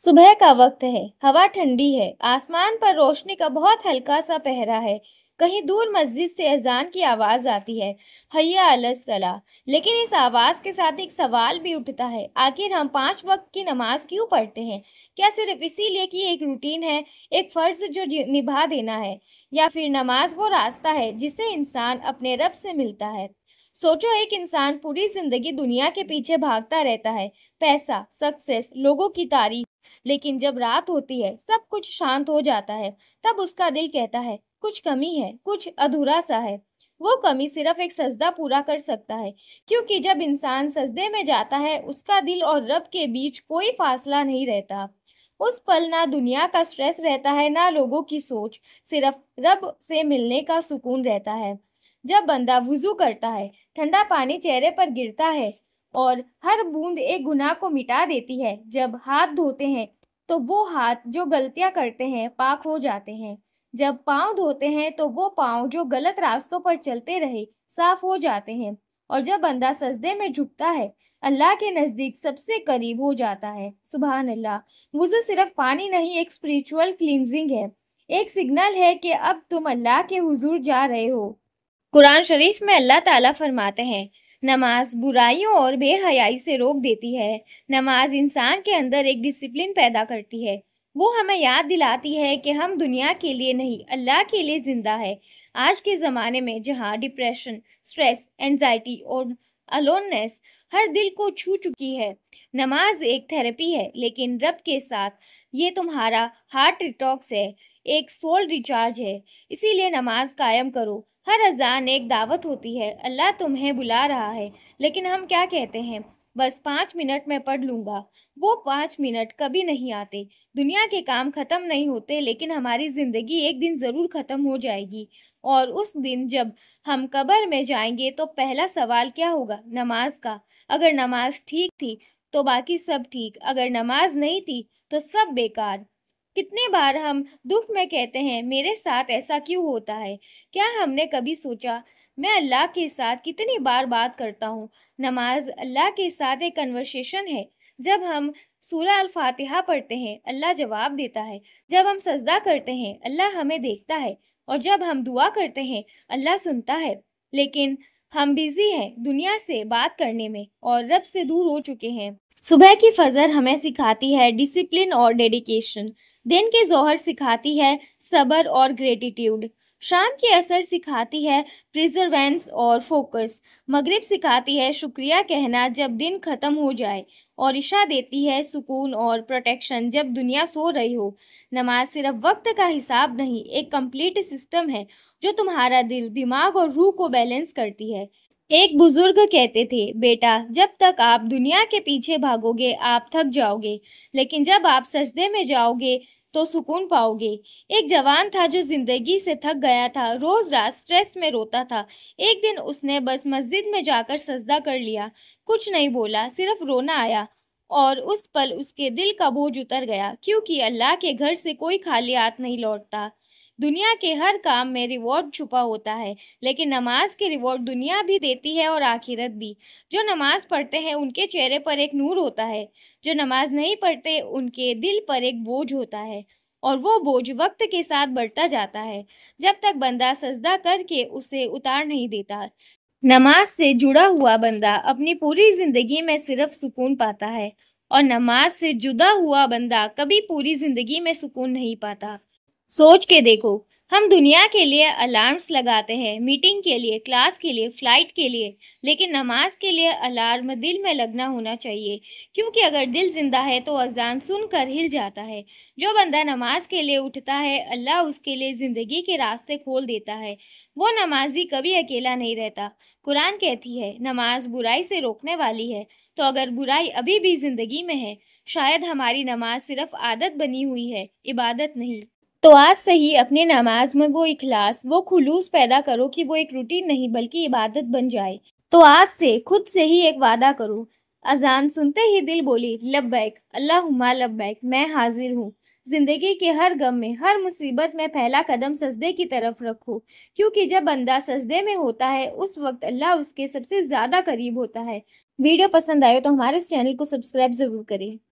सुबह का वक्त है, हवा ठंडी है, आसमान पर रोशनी का बहुत हल्का सा पहरा है। कहीं दूर मस्जिद से अजान की आवाज आती है, हय्या अलस सलाह। लेकिन इस आवाज के साथ एक सवाल भी उठता है, आखिर हम 5 वक्त की नमाज क्यों पढ़ते हैं? क्या सिर्फ इसीलिए कि एक रूटीन है, एक फर्ज जो निभा देना है, या फिर नमाज वो रास्ता है जिससे इंसान अपने रब से मिलता है? सोचो, एक इंसान पूरी जिंदगी दुनिया के पीछे भागता रहता है, पैसा, सक्सेस, लोगों की तारीफ। लेकिन जब रात होती है, सब कुछ शांत हो जाता है, तब उसका दिल कहता है कुछ कमी है, कुछ अधूरा सा है। वो कमी सिर्फ एक सजदा पूरा कर सकता है, क्योंकि जब इंसान सजदे में जाता है, उसका दिल और रब के बीच कोई फासला नहीं रहता। उस पल ना दुनिया का स्ट्रेस रहता है, ना लोगों की सोच, सिर्फ रब से मिलने का सुकून रहता है। जब बंदा वुजू करता है, ठंडा पानी चेहरे पर गिरता है और हर बूंद एक गुनाह को मिटा देती है। जब हाथ धोते हैं तो वो हाथ जो गलतियां करते हैं पाक हो जाते हैं। जब पाँव धोते हैं तो वो पाँव जो गलत रास्तों पर चलते रहे साफ हो जाते हैं। और जब बंदा सजदे में झुकता है, अल्लाह के नज़दीक सबसे करीब हो जाता है। सुभान अल्लाह। वुज़ू सिर्फ पानी नहीं, एक स्पिरिचुअल क्लींजिंग है, एक सिग्नल है कि अब तुम अल्लाह के हुजूर जा रहे हो। कुरान शरीफ में अल्लाह ताला फरमाते हैं, नमाज बुराइयों और बेहयाई से रोक देती है। नमाज इंसान के अंदर एक डिसिप्लिन पैदा करती है। वो हमें याद दिलाती है कि हम दुनिया के लिए नहीं, अल्लाह के लिए जिंदा है। आज के ज़माने में जहाँ डिप्रेशन, स्ट्रेस, एंजाइटी और अलोननेस हर दिल को छू चुकी है, नमाज एक थेरेपी है, लेकिन रब के साथ ये तुम्हारा हार्ट डिटॉक्स है, एक सोल रिचार्ज है। इसीलिए नमाज कायम करो। हर अजान एक दावत होती है, अल्लाह तुम्हें बुला रहा है। लेकिन हम क्या कहते हैं, बस 5 मिनट में पढ़ लूँगा। वो 5 मिनट कभी नहीं आते। दुनिया के काम ख़त्म नहीं होते, लेकिन हमारी ज़िंदगी एक दिन ज़रूर ख़त्म हो जाएगी। और उस दिन जब हम कब्र में जाएंगे तो पहला सवाल क्या होगा? नमाज का। अगर नमाज ठीक थी तो बाकी सब ठीक, अगर नमाज नहीं थी तो सब बेकार। कितनी बार हम दुख में कहते हैं, मेरे साथ ऐसा क्यों होता है? क्या हमने कभी सोचा, मैं अल्लाह के साथ कितनी बार बात करता हूँ? नमाज अल्लाह के साथ एक कन्वर्सेशन है। जब हम सूरह अल फातिहा पढ़ते हैं, अल्लाह जवाब देता है। जब हम सजदा करते हैं, अल्लाह हमें देखता है। और जब हम दुआ करते हैं, अल्लाह सुनता है। लेकिन हम बिजी हैं दुनिया से बात करने में और रब से दूर हो चुके हैं। सुबह की फजर हमें सिखाती है डिसिप्लिन और डेडिकेशन। दिन के जोहर सिखाती है सब्र और ग्रेटिट्यूड। शाम की असर सिखाती है प्रिजर्वेंस और फोकस। मगरिब सिखाती है शुक्रिया कहना जब दिन ख़त्म हो जाए। और इशा देती है सुकून और प्रोटेक्शन जब दुनिया सो रही हो। नमाज सिर्फ वक्त का हिसाब नहीं, एक कंप्लीट सिस्टम है जो तुम्हारा दिल, दिमाग और रूह को बैलेंस करती है। एक बुजुर्ग कहते थे, बेटा जब तक आप दुनिया के पीछे भागोगे आप थक जाओगे, लेकिन जब आप सजदे में जाओगे तो सुकून पाओगे। एक जवान था जो जिंदगी से थक गया था, रोज रात स्ट्रेस में रोता था। एक दिन उसने बस मस्जिद में जाकर सजदा कर लिया, कुछ नहीं बोला, सिर्फ रोना आया। और उस पल उसके दिल का बोझ उतर गया, क्योंकि अल्लाह के घर से कोई खाली हाथ नहीं लौटता। दुनिया के हर काम में रिवॉर्ड छुपा होता है, लेकिन नमाज के रिवॉर्ड दुनिया भी देती है और आखिरत भी। जो नमाज पढ़ते हैं उनके चेहरे पर एक नूर होता है, जो नमाज नहीं पढ़ते उनके दिल पर एक बोझ होता है। और वो बोझ वक्त के साथ बढ़ता जाता है, जब तक बंदा सजदा करके उसे उतार नहीं देता। नमाज से जुड़ा हुआ बंदा अपनी पूरी जिंदगी में सिर्फ सुकून पाता है, और नमाज से जुदा हुआ बंदा कभी पूरी जिंदगी में सुकून नहीं पाता। सोच के देखो, हम दुनिया के लिए अलार्म्स लगाते हैं, मीटिंग के लिए, क्लास के लिए, फ्लाइट के लिए, लेकिन नमाज के लिए अलार्म दिल में लगना होना चाहिए, क्योंकि अगर दिल जिंदा है तो अजान सुनकर हिल जाता है। जो बंदा नमाज के लिए उठता है, अल्लाह उसके लिए ज़िंदगी के रास्ते खोल देता है। वो नमाजी कभी अकेला नहीं रहता। कुरान कहती है, नमाज बुराई से रोकने वाली है। तो अगर बुराई अभी भी ज़िंदगी में है, शायद हमारी नमाज सिर्फ आदत बनी हुई है, इबादत नहीं। तो आज से ही अपनी नमाज में वो इखलास, वो खुलूस पैदा करो कि वो एक रूटीन नहीं बल्कि इबादत बन जाए। तो आज से खुद से ही एक वादा करो। अजान सुनते ही दिल बोली, लब्बैक अल्लाहुम्मा लब्बैक, मैं हाजिर हूँ। जिंदगी के हर गम में, हर मुसीबत में पहला कदम सजदे की तरफ रखो, क्योंकि जब बंदा सजदे में होता है उस वक्त अल्लाह उसके सबसे ज़्यादा करीब होता है। वीडियो पसंद आए तो हमारे इस चैनल को सब्सक्राइब ज़रूर करें।